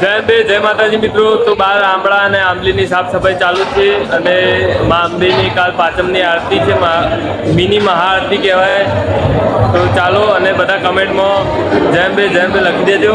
જય બે જય માતાજી મિત્રો. તો બાર આંબળા અને આંબલીની સાફ સફાઈ ચાલુ છે અને મા અંબેની કાલ પાંચમની આરતી છે, મિની મહાઆરતી કહેવાય. તો ચાલો અને બધા કમેન્ટમાં જય બે લખી દેજો.